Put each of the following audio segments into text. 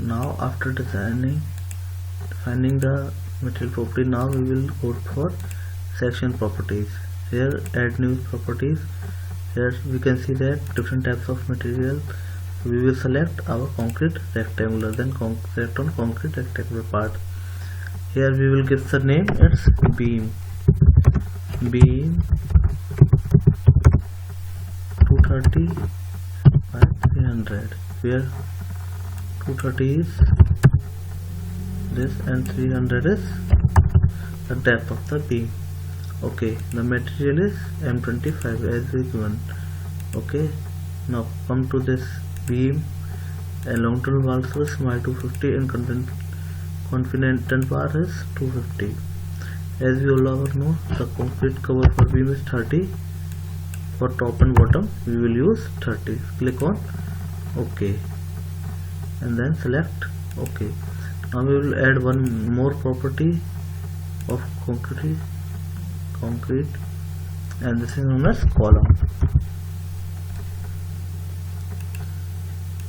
Now after defining the material property, now we will go for section properties. Here add new properties. Here we can see that different types of material. We will select our concrete rectangular, then select on concrete rectangular part. Here we will give the name, it's beam 230 by 300, where 230 is this and 300 is the depth of the beam. Okay, the material is M25 as we given. Okay, now come to this beam, and longitudinal wall is my 250 and confident bar is 250. As we all know, the concrete cover for beam is 30. For top and bottom we will use 30. Click on OK and then select OK. Now we will add one more property of concrete, and this is known as column.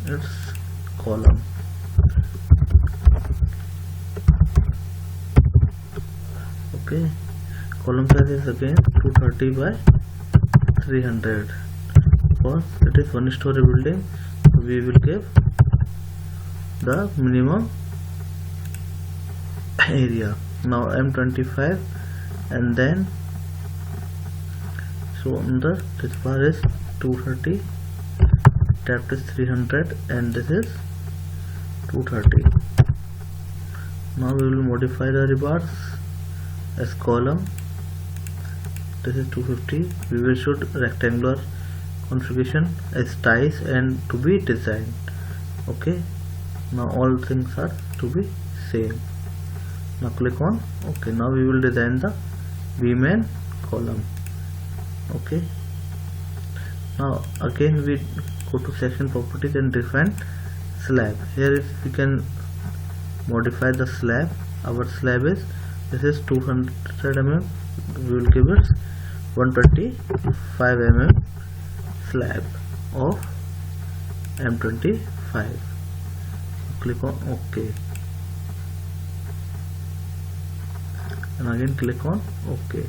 It's column. Okay, column size is again 230 by 300. Because it is one story building, we will give the minimum area. Now M25, and then so under this bar is 230, depth is 300, and this is 230. Now we will modify the rebars as column. This is 250. We will shoot rectangular configuration as ties and to be designed. Okay, now all things are to be same. Now click on OK. Now we will design the beam and column. Okay, now again we go to section properties and define slab. Here we can modify the slab. Our slab is, this is 200 mm, we will give it 125 mm slab of M25. Click on OK and again click on OK.